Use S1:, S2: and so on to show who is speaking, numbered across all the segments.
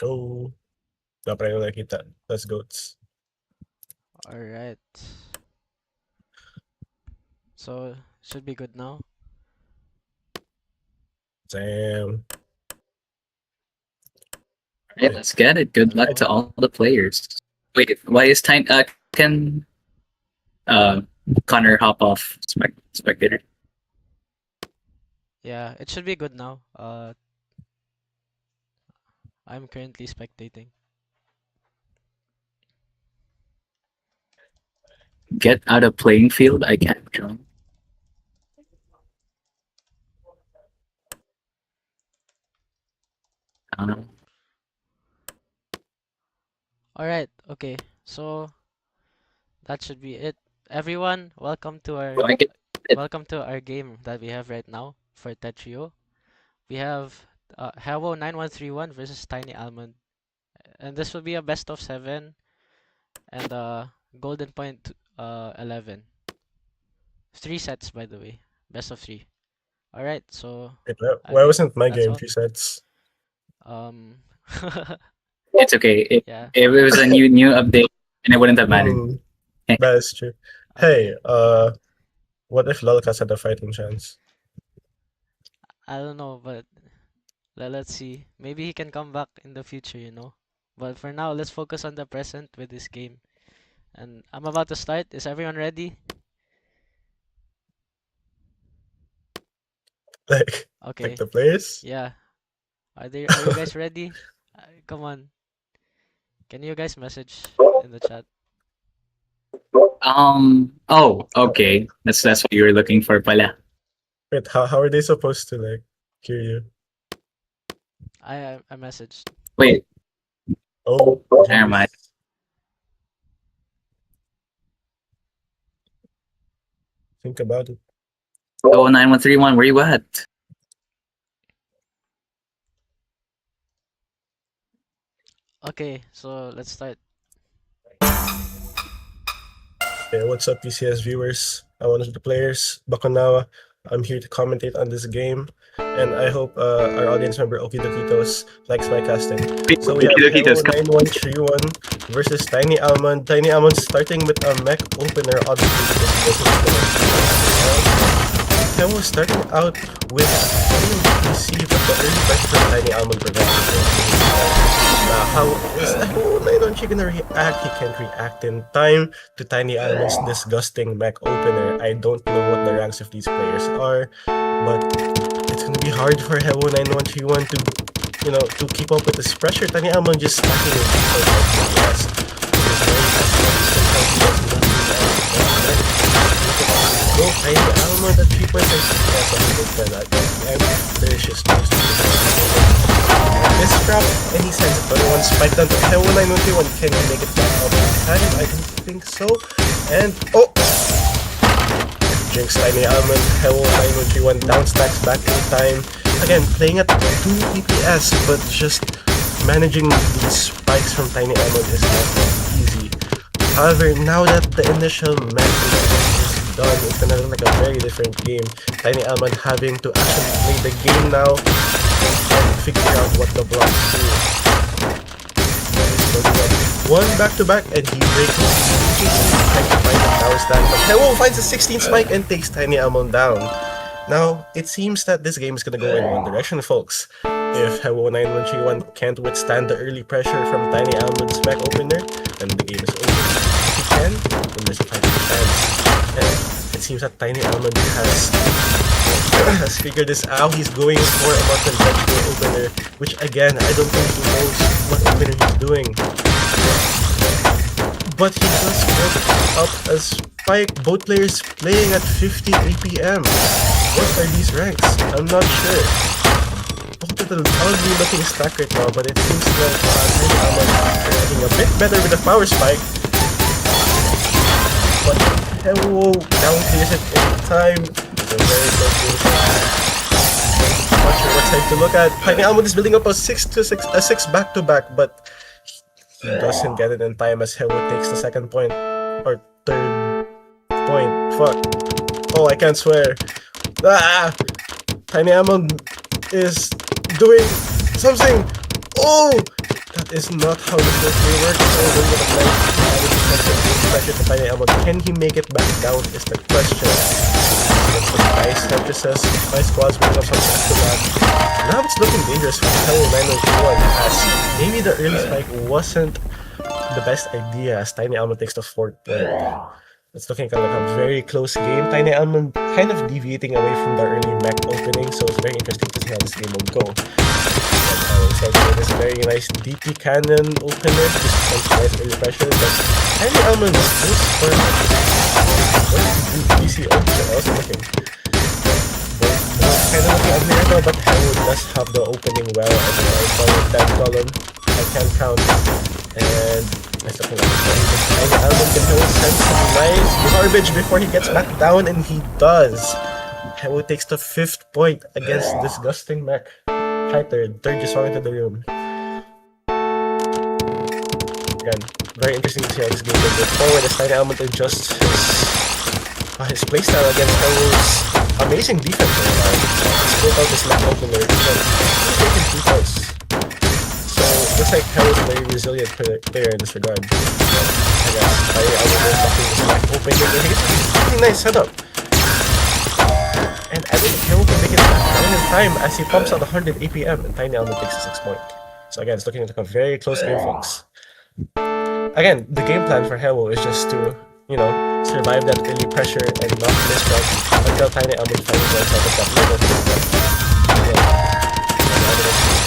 S1: Yo, wala pa rin ako nakikita. Let's go.
S2: Alright. So, should be good now.
S1: Damn.
S3: Alright, let's get it. Good luck to all the players. Wait, why is Tiny can uh Connor hop off spectator?
S2: Yeah, it should be good now. I'm currently spectating.
S3: Get out of playing field, I can't join. Um,
S2: Alright, okay. So, that should be it. Everyone,
S3: so I get it.
S2: welcome to our game that we have right now for Tetrio. We have Hewwo9131 versus Tiny Almond. And this will be a best of 7 and golden point 11. 3 sets, by the way. Best of 3. Alright, so
S1: Wait,
S2: I
S1: why
S2: think
S1: wasn't my
S2: that's
S1: game
S2: all.
S1: 3 sets?
S2: Um,
S3: It's okay.
S2: yeah,
S3: If it was a new update, and it wouldn't have mattered.
S1: That is true. Hey,
S2: okay.
S1: what if Lolcast had a fighting chance?
S2: I don't know, but let's see. Maybe he can come back in the future, you know. But for now, let's focus on the present with this game. And I'm about to start. Is everyone ready?
S1: Like
S2: Okay.
S1: the players?
S2: Yeah. Are you guys ready? Come on. Can you guys message in the chat?
S3: Oh, okay. That's what you were looking for, pala.
S1: Wait, how are they supposed to like hear you?
S2: I messaged.
S3: Wait,
S1: Oh,
S3: never mind.
S1: jeez. Think about it.
S3: Oh, 9131, where you at?
S2: Okay, so let's start.
S1: Hey, what's up, PCS viewers? I'm one of the players, Bakunawa. I'm here to commentate on this game, and I hope our audience member Okidokitos likes my casting. So we have Hewwo9131 versus Tiny Almond. Tiny Almond starting with a mech opener, obviously because he doesn't Hewwo starting out with PC, but the early pressure from Tiny Almond prevents how is Hewwo9131 gonna react? He can't react in time to Tiny Almond's disgusting mech opener. I don't know what the ranks of these players are, but it's gonna be hard for Hewwo9131 to keep up with this pressure. Tiny Almond just stacking with PCS. Go Tiny Almond at 3 points and that. And there's just this trap, and he sends another one spike down to Hewwo9131. Can he make it back out in time? I don't think so. And Jinx Tiny Almond, Hewwo9131 down stacks back in time. Again, playing at 2 PPS, but just managing these spikes from Tiny Almond is not easy. However, now that the initial mech is done, it's gonna look like a very different game. Tiny Almond having to actually play the game now and figure out what the blocks do. One back-to-back, and he breaks trying to find the tower stack, but Hewwo finds a 16 spike and takes Tiny Almond down. Now, it seems that this game is gonna go in one direction, folks. If Hewwo9131 can't withstand the early pressure from Tiny Almond's mech opener, then the game is over. If he can, then there's a fighting chance. And it seems that Tiny Almond has figured this out. He's going for a button vegetable opener, which again, I don't think he knows what opener he's doing. But he does get up a spike. Both players playing at 50 APM. What are these ranks? I'm not sure. Both of them ugly looking stack right now, but it seems like Tiny Almond is getting a bit better with the power spike. But Hewwo down clears it in time. Very close. Not sure what side to look at. Tiny Almond is building up a 6 back-to-back, but he doesn't get it in time as Hewwo takes the second point or third point. Fuck. Oh, I can't swear. Tiny Almond is doing something. Oh, is not how the full play works. So when you apply pressure to Tiny Almond, can he make it back down is the question. That's some nice Tetris's, nice squads moving up some to that. Now it's looking dangerous for Hewwo9131 as maybe the early spike wasn't the best idea as Tiny Almond takes the 4th point. It's looking kind of like a very close game. Tiny Almond kind of deviating away from the early mech opening, so it's very interesting to see how this game will go. And this very nice DP cannon opener, just some nice early pressure, but Tiny Almond is still smart. What do PCO? Also looking. Both kind of looking ugly right now, but Hewwo does have the opening well, and I follow that column. I can't count. And nice looking at this. Tiny Almond can send some nice garbage before he gets back down, and he does. Hewwo takes the 5th point against Disgusting Mech. Hi, third just walked into the room. Again, very interesting to see how this game will go forward as Tiny Almond adjusts his playstyle against Hewwo's amazing defense right now. He's pulled out this mech opener. He's taking 2 points. So, looks like Hewwo's a very resilient player in this regard. I guess Tiny Almond is blocking this mech opener. I think it's a really nice setup. And I think Hewwo can make it down in time as he pumps out 100 APM and Tiny Almond takes a 6 point. So again, it's looking like a very close game, folks. Again, the game plan for Hewwo is just to, survive that early pressure and not misstep until Tiny Almond finds himself at that level.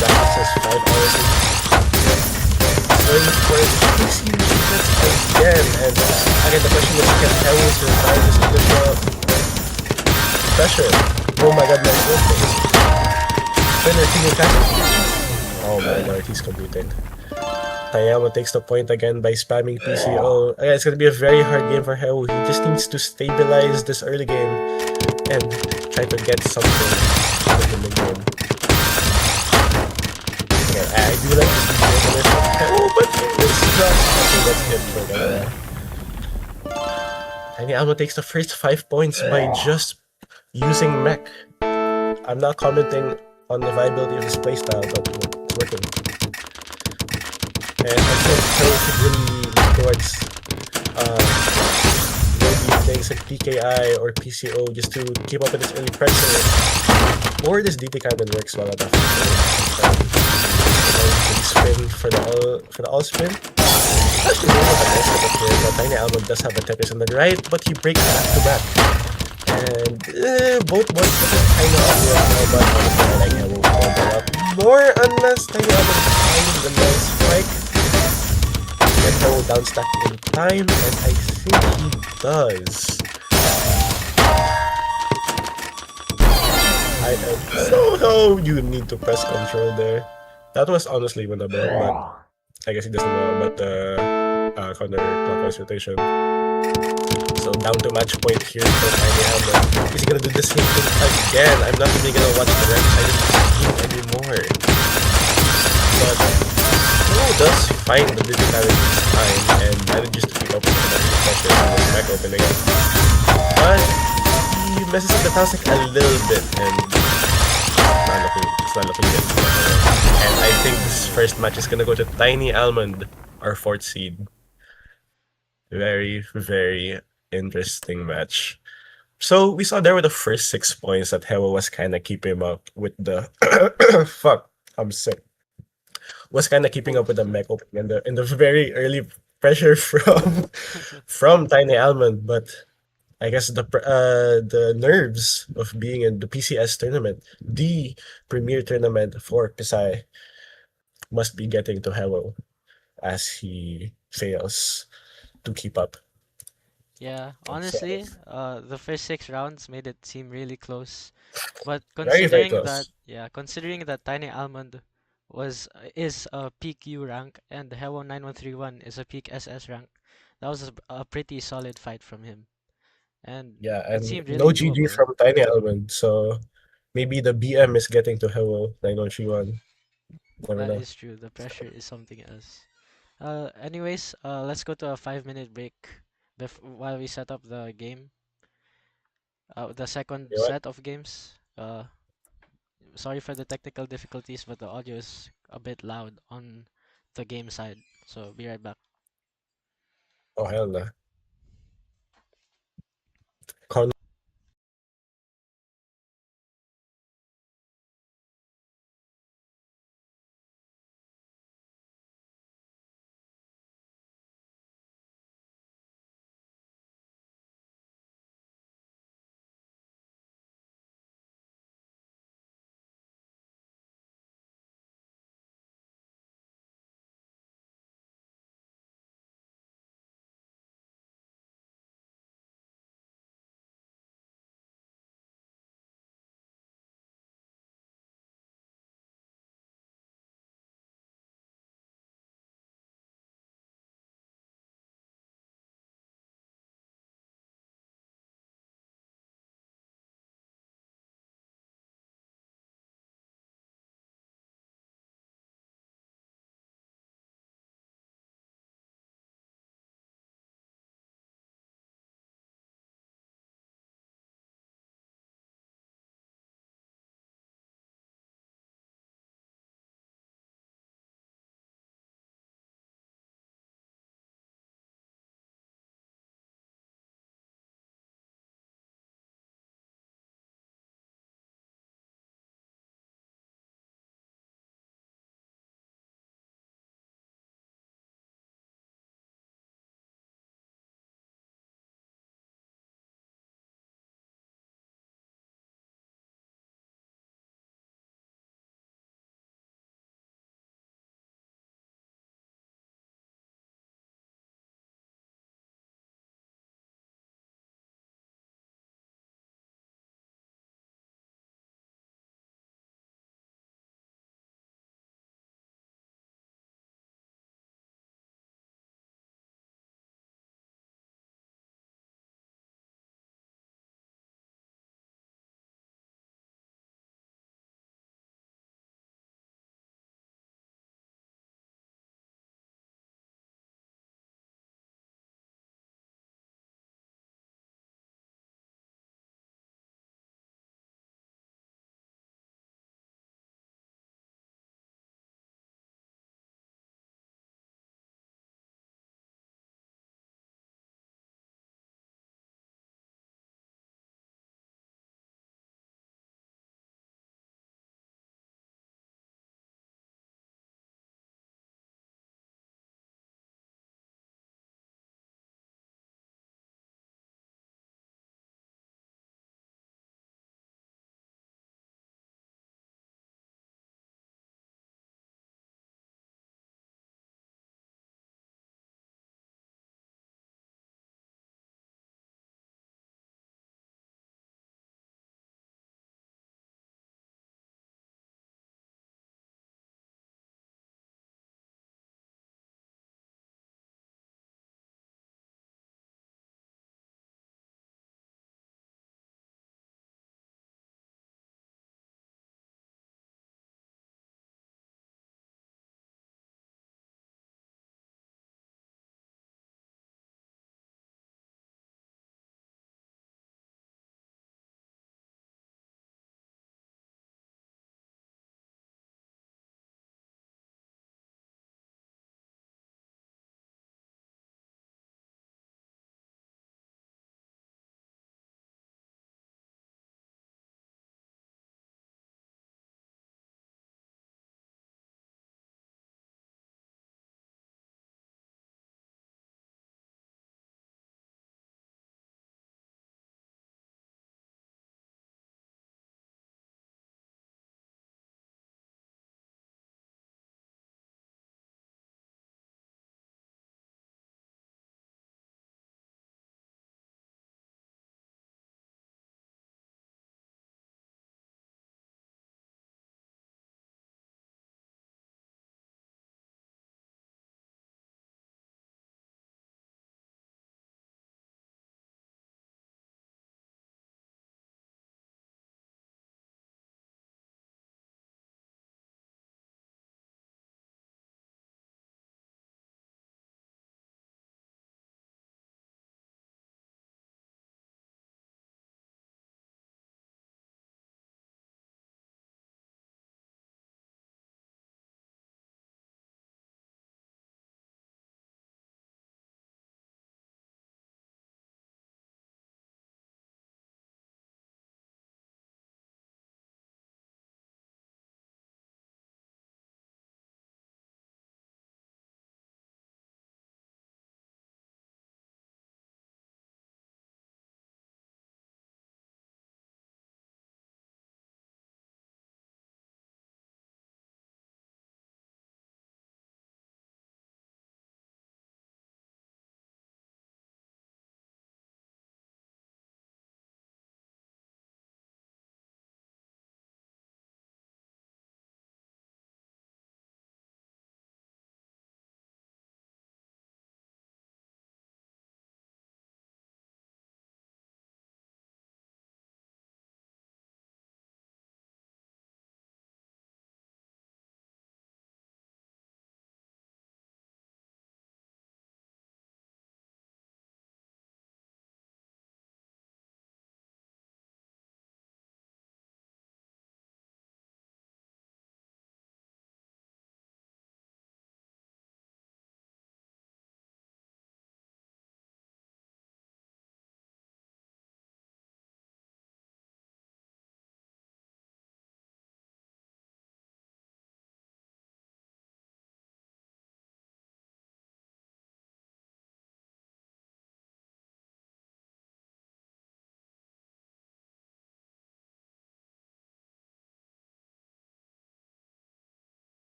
S1: Practices 5 hours waiting for the PC defense again. And again, the question is, can Hewwo survive this additional pressure? Oh my god, my goodness. Spinner, can you catch it? Oh my lord, he's competing. Tiny Almond takes the point again by spamming PCO. Again, it's gonna be a very hard game for Hewwo. He just needs to stabilize this early game and try to get something in the game. Again, I do like this video of Hewwo, but it's not. Okay, that's it for that. Tiny Almond takes the first 5 points by just using mech. I'm not commenting on the viability of his playstyle, but it's working. And I think Hewwo should really look towards maybe playing some PKI or PCO just to keep up with this early pressure. Or this DT cannon works well enough. Spin for the all spin. Actually, but Tiny Almond does have a Tetris on the right, but he breaks back to back. And both boys kind of ugly right now, but honestly I like Hewwo a lot more unless Tiny Almond finds the nice spike. Get Hewwo down stack in time, and I think he does. So you need to press control there. That was honestly winnable, but I guess he doesn't know about the counter-clockwise rotation. So down to match point here for Tiny Almond. Is he gonna do the same thing again? I'm not even gonna watch the rest side of the game anymore. But Hewwo does find the digital time and manages to keep up with the pressure on his back opening. But he messes up the Toxic a little bit and it's not looking good. And I think this first match is gonna go to Tiny Almond, our 4th seed. Very, very interesting match. So we saw there were the first 6 points that Hewwo was kind of keeping up with the fuck, I'm sick. Was kind of keeping up with the mech opening and the very early pressure from Tiny Almond, but I guess the nerves of being in the PCS tournament, the premier tournament for Pisai, must be getting to Hewwo as he fails to keep up.
S2: Yeah, honestly, the first 6 rounds made it seem really close. But
S1: Very, very close.
S2: considering that Tiny Almond is a peak U rank and Hewwo9131 is a peak SS rank, that was a pretty solid fight from him. And
S1: Yeah,
S2: it
S1: and
S2: seemed
S1: no
S2: really
S1: GG
S2: doable.
S1: from Tiny Almond, so maybe the BM is getting to Hewwo9131. Never
S2: That
S1: know.
S2: is true. The pressure is something else. Anyways, let's go to a 5-minute break while we set up the game. The second
S1: You know what?
S2: set of games. Sorry for the technical difficulties, but the audio is a bit loud on the game side. So be right back.
S1: Oh hell no. Con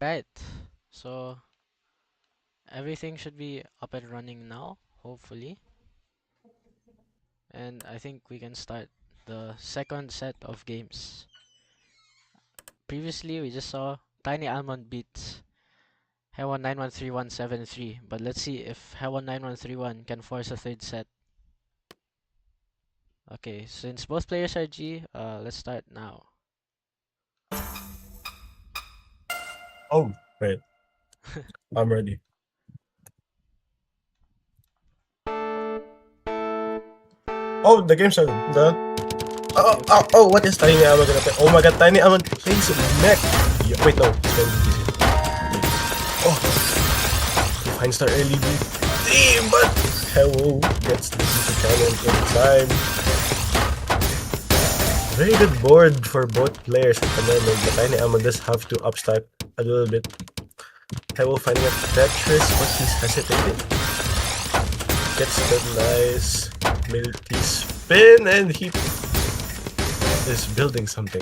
S2: Right. So everything should be up and running now, hopefully. And I think we can start the second set of games. Previously, we just saw Tiny Almond beat Hewwo913173, but let's see if Hewwo9131 can force a third set. Okay, since both players are G, let's start now.
S1: Oh, right. I'm ready. Oh, the game started. Oh, what is Tiny Almond gonna play? Oh my god, Tiny Almond plays mech. Yeah, wait, no. It's going to be easy. Oh, he finds the early lead. But Hewwo gets the DP cannon in time. Very good board for both players at the moment, but Tiny Almond does have to upstack a little bit. Hewwo finding a Tetris, but he's hesitating. Gets the nice milky spin, and he is building something.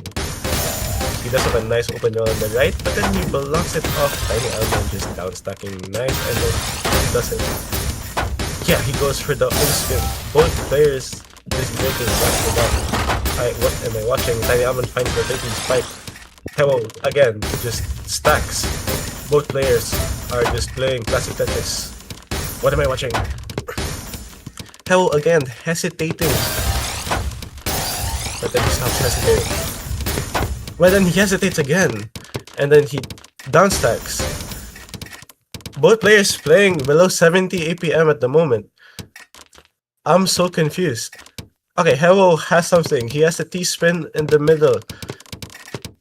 S1: He does have a nice open on the right, but then he blocks it off. Tiny Almond just downstacking nice, and then does it. Yeah, he goes for the O-spin. Both players just breaking back to back. What am I watching? Tiny Almond finds the 13 spike. Hewwo again just stacks. Both players are just playing classic Tetris. What am I watching? Hewwo again hesitating. But then he stops hesitating. Well, then he hesitates again. And then he downstacks. Both players playing below 70 APM at the moment. I'm so confused. Okay, Hewwo has something. He has a T-spin in the middle.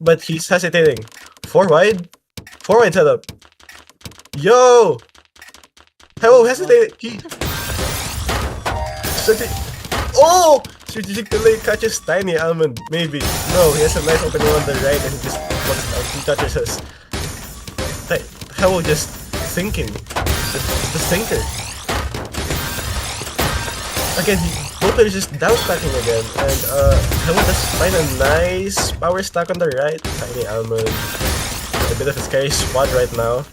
S1: But he's hesitating. 4 wide? 4 wide setup. Yo! Hewwo hesitated. Oh! Strategic delay catches Tiny Almond. Maybe. No, he has a nice opening on the right and he just walks down. He touches us. Hewwo just thinking. The thinker. Again, both players just downstacking again. And Hewwo does find a nice power stack on the right. Tiny Almond. A bit of a scary spot right now.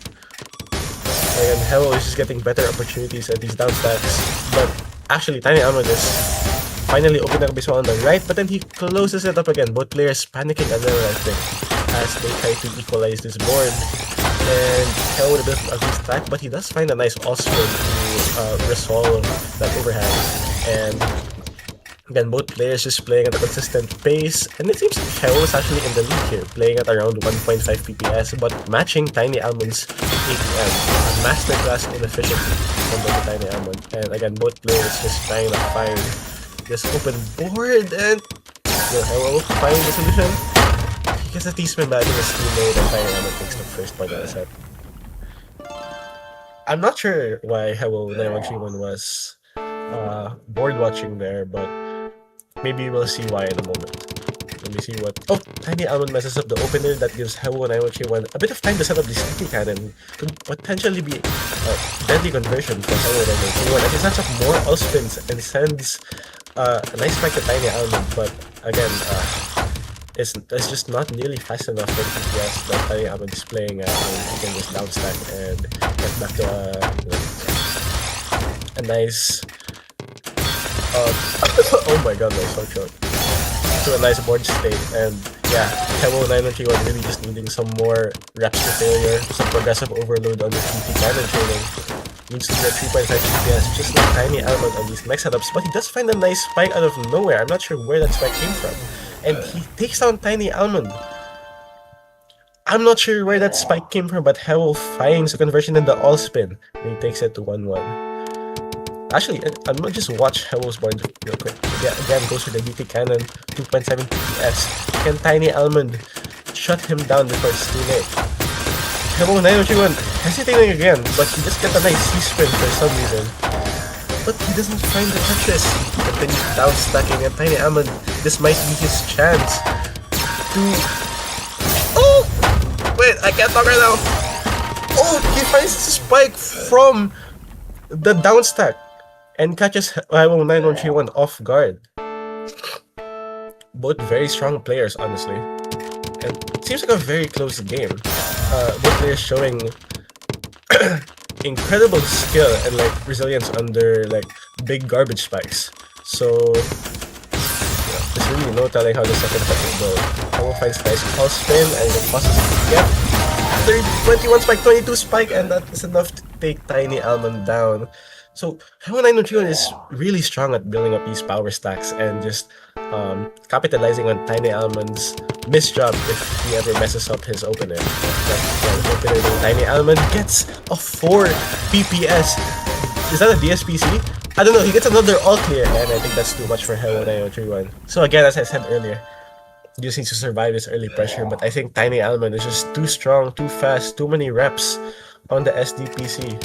S1: And Hewwo is just getting better opportunities at these downstacks. But actually, Tiny Almond is finally opening up his one on the right, but then he closes it up again. Both players panicking a little, I think, as they try to equalize this board. And Hewwo with a bit of an ugly stack, but he does find a nice all-spin to resolve that overhand. And again, both players just playing at a consistent pace, and it seems like Hewwo is actually in the lead here, playing at around 1.5 PPS, but matching Tiny Almond's APM. A masterclass in efficiency from the Tiny Almond. And again, both players just trying to find this open board, and Hewwo find the solution. He gets a T-spin back in his teammate, and Tiny Almond takes the first point of the set. I'm not sure why Hewwo9131 was board watching there, but maybe we'll see why in a moment. Let me see what... Oh! Tiny Almond messes up the opener. That gives Hewwo9131 a bit of time to set up this DP cannon. Could potentially be a deadly conversion for Hewwo9131 as he sets up more all-spins and sends a nice spike to Tiny Almond, but again, it's just not nearly fast enough for the PCS that Tiny Almond is playing at, and he can just downstack and get back to a nice... oh my god, that's so short. To a nice board state, and yeah, Hewwo9131 really just needing some more reps to failure, some progressive overload on the DP cannon training. Needs to be at 3.5 FPS, just like Tiny Almond on these next setups, but he does find a nice spike out of nowhere. I'm not sure where that spike came from. And he takes down Tiny Almond. I'm not sure where that spike came from, but Hewwo finds a conversion in the all-spin. And he takes it to 1-1. Actually, I'm gonna just watch Hewwo's board real quick. Again, goes for the DP cannon, 2.7 PPS. Can Tiny Almond shut him down before it's too late? Hewwo9131 hesitating again, but he just gets a nice C-spin for some reason. But he doesn't find the Tetris. He continues downstacking, and Tiny Almond, this might be his chance to... Oh! Wait, I can't talk right now. Oh, he finds the spike from the downstack and catches Hewwo9131 off guard. Both very strong players, honestly. And it seems like a very close game. Both players showing incredible skill and like resilience under like big garbage spikes. So there's really no telling how the second set will go. Hewwo finds nice call spin and the passes to get 21 spike, 22 spike, and that is enough to take Tiny Almond down. So Hewwo9131 is really strong at building up these power stacks and just capitalizing on Tiny Almond's misjob if he ever messes up his opener. Opener Tiny Almond gets a 4 PPS. Is that a DSPC? I don't know, he gets another all clear, and I think that's too much for Hewwo9131. So again, as I said earlier, he just needs to survive this early pressure, but I think Tiny Almond is just too strong, too fast, too many reps on the SDPC.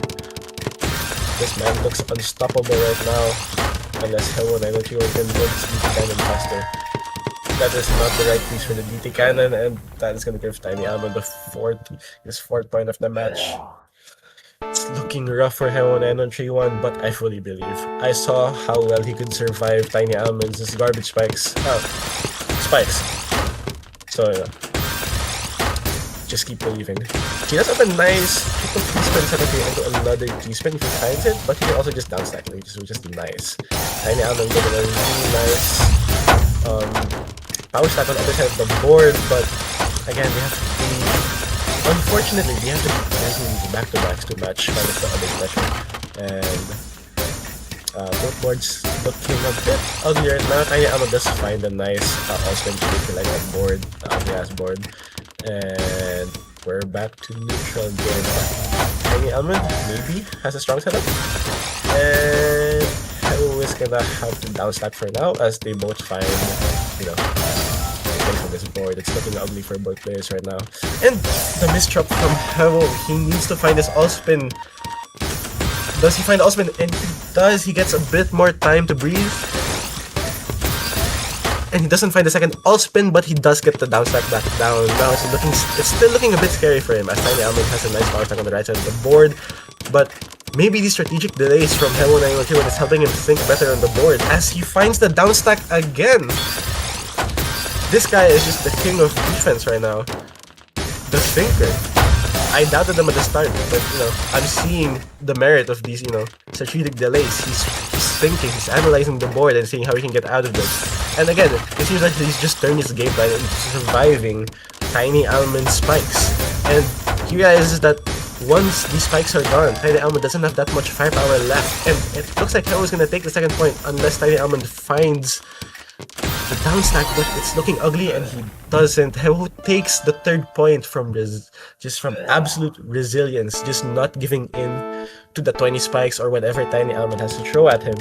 S1: This man looks unstoppable right now, unless Hewwo9131 can build his DT cannon faster. That is not the right piece for the DT cannon, and that is going to give Tiny Almond his fourth point of the match. It's looking rough for Hewwo9131, but I fully believe. I saw how well he could survive Tiny Almond's garbage spikes. So yeah. Just keep believing. He does have a nice triple T-spin setup here into another T-spin if he finds it, but he can also just downstack it, which is just nice. Tiny Almond getting a really nice power stack on the other side of the board, but again, they have to be... Unfortunately, they have to be placing back-to-backs to match kind of the other pressure. And both boards looking a bit uglier now. Tiny Almond does find a nice all-spin to like that board, the ugly-ass board. And we're back to neutral game. Tiny Almond maybe has a strong setup. And Hewwo is gonna have to downstack for now as they both find, things on this board. It's looking ugly for both players right now. And the misdrop from Hewwo. He needs to find his all-spin. Does he find all-spin? And he does. He gets a bit more time to breathe. And he doesn't find the second all-spin, but he does get the downstack back down. Now it's still looking a bit scary for him as Tiny Almond has a nice power stack on the right side of the board. But maybe the strategic delays from Hewwo9131 is helping him think better on the board as he finds the downstack again. This guy is just the king of defense right now. The thinker. I doubted him at the start, but I'm seeing the merit of these, strategic delays. He's thinking, he's analyzing the board and seeing how he can get out of this. And again, it seems like he's just turned his game plan into surviving Tiny Almond spikes. And he realizes that once these spikes are gone, Tiny Almond doesn't have that much firepower left. And it looks like Hewwo is going to take the second point unless Tiny Almond finds the downstack, but it's looking ugly and he doesn't. Hewwo takes the third point from absolute resilience, just not giving in to the 20 spikes or whatever Tiny Almond has to throw at him.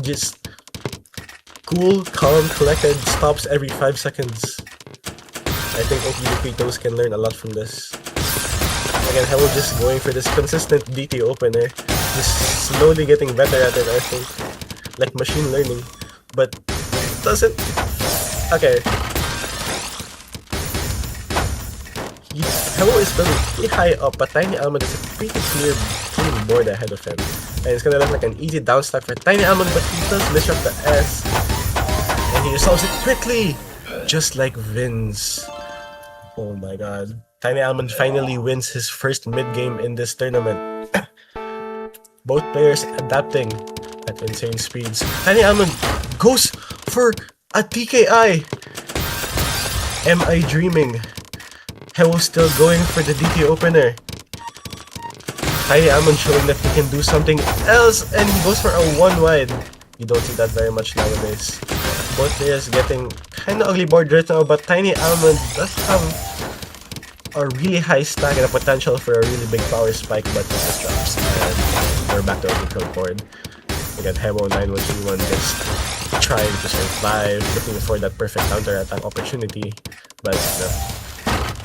S1: Just cool, calm, collected, stops every 5 seconds. I think Hewwo9131 can learn a lot from this. Again, Hewwo just going for this consistent DT opener, just slowly getting better at it, I think, like machine learning, but doesn't. Okay. Hewwo is building pretty high up, but Tiny Almond is a pretty clean board ahead of him. And it's gonna look like an easy downstack for Tiny Almond, but he does misrupt the S. And he resolves it quickly! Just like Vince. Oh my god. Tiny Almond finally wins his first mid-game in this tournament. Both players adapting at insane speeds. Tiny Almond goes for a TKI. Am I dreaming? Hewwo still going for the DT opener. Tiny Almond showing that he can do something else, and he goes for a 1 wide. You don't see that very much nowadays. Both players getting kind of ugly board right now, but Tiny Almond does have a really high stack and a potential for a really big power spike, but it just drops. And we're back to a neutral board. Again, Hewwo9131 just trying to survive, looking for that perfect counter-attack opportunity. But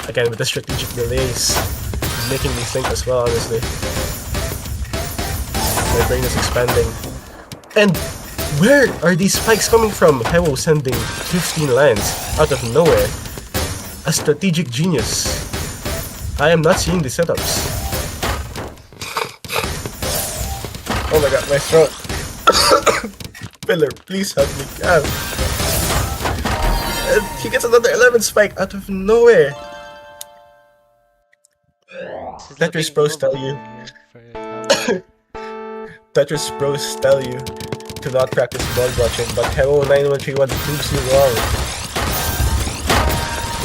S1: again, with the strategic delays, making me think as well, honestly. My brain is expanding. And where are these spikes coming from? Hewwo sending 15 lines out of nowhere. A strategic genius. I am not seeing the setups. Oh my god, my throat. Pillar, please help me. God. And he gets another 11 spike out of nowhere.
S2: This is
S1: Tetris
S2: looking
S1: pros tell
S2: doable
S1: you.
S2: here for Hewwo.
S1: Tetris pros tell you to not practice board watching, but Hewwo9131 proves you wrong.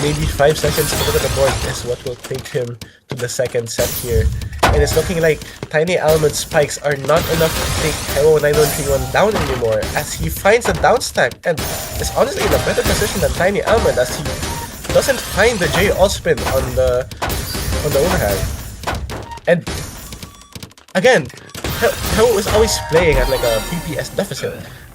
S1: Maybe 5 seconds to look at the board is what will take him to the second set here. And it's looking like Tiny Almond's spikes are not enough to take Hewwo9131 down anymore, as he finds a down stack and is honestly in a better position than Tiny Almond, as he doesn't find the J all spin on the overhand. And again, Hewwo is always playing at like a PPS deficit,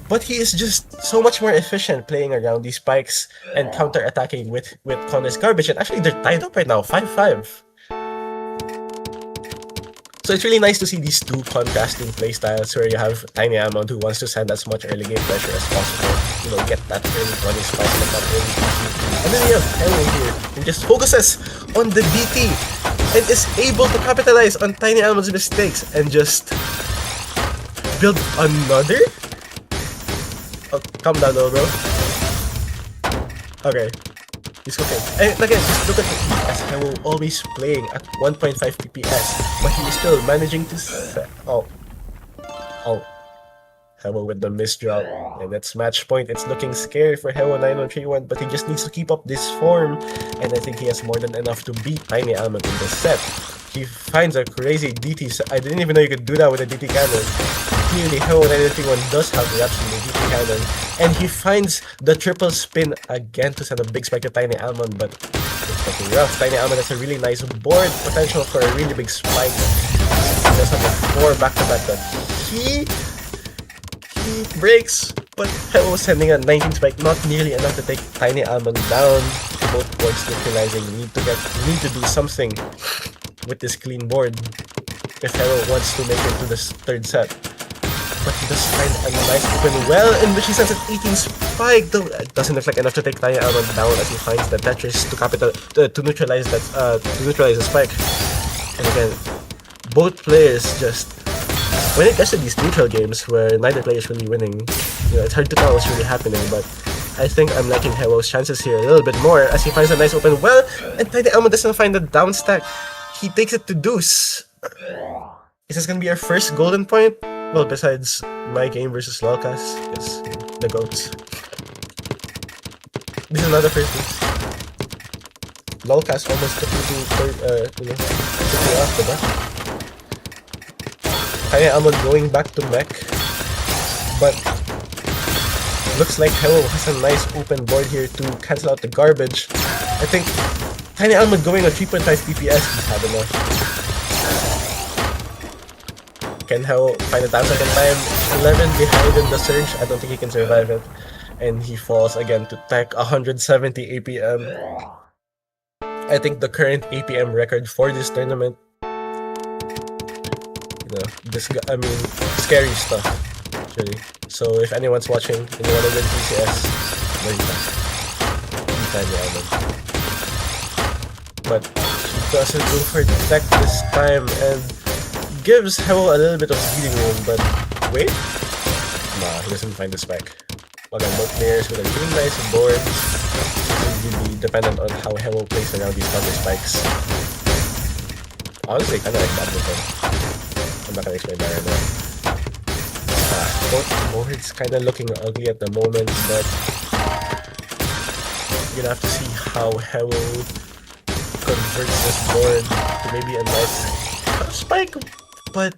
S1: but he is just so much more efficient playing around these spikes and counter-attacking with Connor's garbage. And actually, they're tied up right now, 5-5. So it's really nice to see these two contrasting playstyles where you have Tiny Almond who wants to send as much early game pressure as possible, you know, get that early 20 spike, get that early DT. And then you have Hewwo here who just focuses on the DT and is able to capitalize on Tiny Almond's mistakes and just build another? Oh, calm down, little bro. Okay. He's cooking. And again, just look at the PPS. Hewwo always playing at 1.5 PPS, but he is still managing to Oh. Hewwo with the misdrop. And that's match point. It's looking scary for Hewwo9131, but he just needs to keep up this form. And I think he has more than enough to beat Tiny Almond in this set. He finds a crazy DT. I didn't even know you could do that with a DT cannon. Clearly, Hewwo9131 does have the absolute DT cannon. And he finds the triple spin again to send a big spike to Tiny Almond, but it's looking rough. Tiny Almond has a really nice board potential for a really big spike. He does have a 4 back-to-back that he breaks, but Hewwo sending a 19 spike, not nearly enough to take Tiny Almond down. Both boards neutralizing. We need to do something with this clean board if Hewwo wants to make it to this third set. But he does find a nice open well in which he sends an 18 spike, though it doesn't look like enough to take Tiny Almond down as he finds the Tetris to neutralize the spike. And again, both players just, when it gets to these neutral games where neither player is really winning, you know, it's hard to tell what's really happening, but I think I'm liking Hewwo's chances here a little bit more as he finds a nice open well, and Tiny Almond doesn't find the down stack. He takes it to deuce. Is this gonna be our first golden point? Well, besides my game versus Lolcast, yes, the GOATs. This is another first deuce. Lolcast almost took me to third, took me off the back. Tiny Almond going back to mech, but looks like Hewwo has a nice open board here to cancel out the garbage. I think Tiny Almond going on 3.5 PPS, he's had enough. Can Hewwo find a down second time? 11 behind in the surge, I don't think he can survive it. And he falls again to tech 170 APM. I think the current APM record for this tournament, scary stuff, actually. So if anyone's watching and you want to win PCS, very tough. Tiny Almond. But he doesn't go for the tech this time and gives Hewwo a little bit of breathing room, but wait? Nah, he doesn't find the spike. Again, both players with a really nice board. This is really dependent on how Hewwo plays around these other spikes. Honestly, kinda like badminton. I'm not gonna explain that right now. Both boards kinda looking ugly at the moment, but you're gonna have to see how Hewwo converts this board to maybe a nice spike. But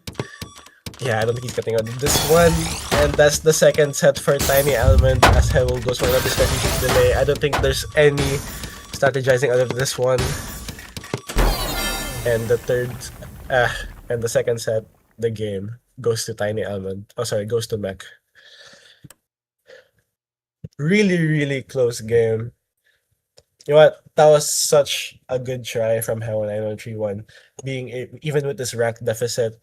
S1: yeah, I don't think he's getting out of this one. And that's the second set for Tiny Almond as Hewwo goes for another strategic delay. I don't think there's any strategizing out of this one. And the second set, the game goes to Tiny Almond. Oh, sorry, goes to Mech. Really, really close game. You know what? That was such a good try from Hewwo9131. Even with this rank deficit,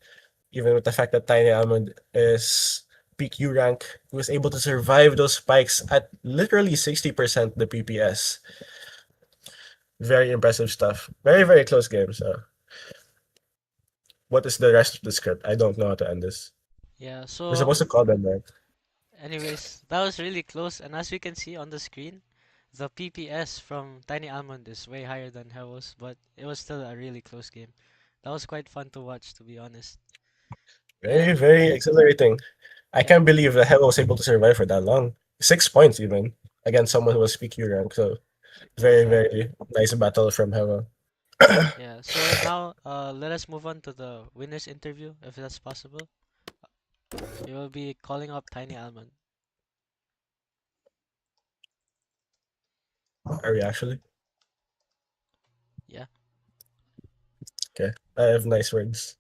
S1: even with the fact that Tiny Almond is peak U rank, he was able to survive those spikes at literally 60% the PPS. Very impressive stuff. Very, very close game. So, what is the rest of the script? I don't know how to end this.
S2: Yeah, so
S1: We're supposed to call them, right?
S2: anyways, that was really close, and as we can see on the screen, the PPS from Tiny Almond is way higher than Hewwo's, but it was still a really close game. That was quite fun to watch, to be honest.
S1: Very,
S2: And
S1: very exhilarating. I
S2: yeah,
S1: can't believe the Hell was able to survive for that long. 6 points even against someone who was PQ rank. So very,
S2: exactly.
S1: very nice battle from Hella.
S2: Yeah, so now let us move on to the winner's interview, if that's possible. We will be calling up Tiny Almond.
S1: Are we actually?
S2: Yeah.
S1: Okay. I have nice words.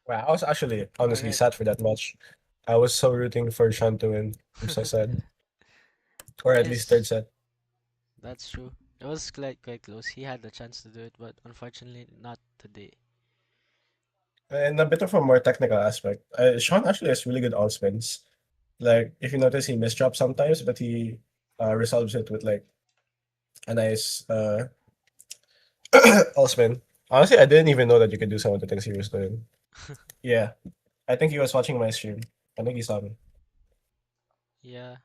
S1: Wow, I was actually
S2: All
S1: honestly
S2: right.
S1: sad for that match. I was so rooting for Sean to win. I'm so sad. Or at least third
S2: Yes,
S1: set.
S2: that's true. It was quite close. He had the chance to do it, but unfortunately not today.
S1: And a bit of a more technical aspect. Sean actually has really good all spins. Like if you notice, he misdrops sometimes, but he resolves it with like a nice all spin. Honestly, I didn't even know that you could do some of the things he was doing. Yeah, I think he was watching my stream. I think he saw me.
S2: Yeah,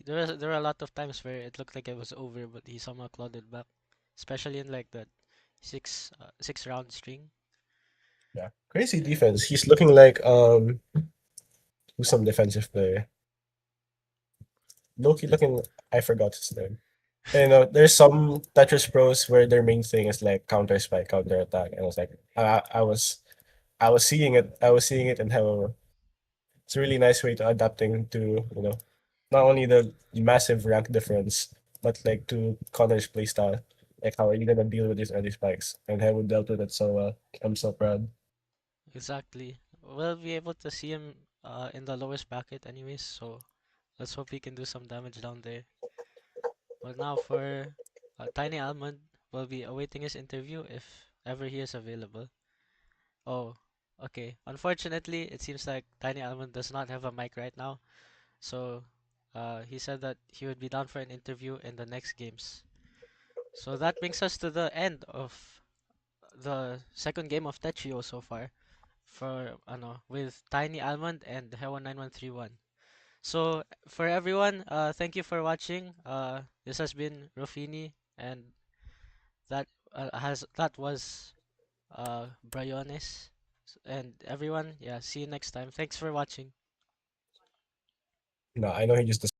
S2: there were a lot of times where it looked like it was over, but he somehow clawed it back, especially in like that six round string.
S1: Yeah, crazy
S2: Yeah,
S1: defense. He's looking like who's some defensive player. Loki looking. I forgot his name. You know, there's some Tetris pros where their main thing is like counter spike, counter attack, and I was like, I was seeing it. I was seeing it in how it's a really nice way to adapting to not only the massive rank difference, but like to Connor's playstyle. Like how are you gonna deal with these early spikes? And how we dealt with it so well. I'm so proud.
S2: exactly. We'll be able to see him in the lowest bracket anyways, so let's hope he can do some damage down there. But now for Tiny Almond, we'll be awaiting his interview if ever he is available. Oh, okay. Unfortunately, it seems like Tiny Almond does not have a mic right now, so he said that he would be down for an interview in the next games. So that brings us to the end of the second game of Tetrio so far for with Tiny Almond and Hewwo9131. So for everyone, thank you for watching. This has been Rufini, and that was Briones. And everyone, yeah, see you next time. Thanks for watching.
S1: No, I know he just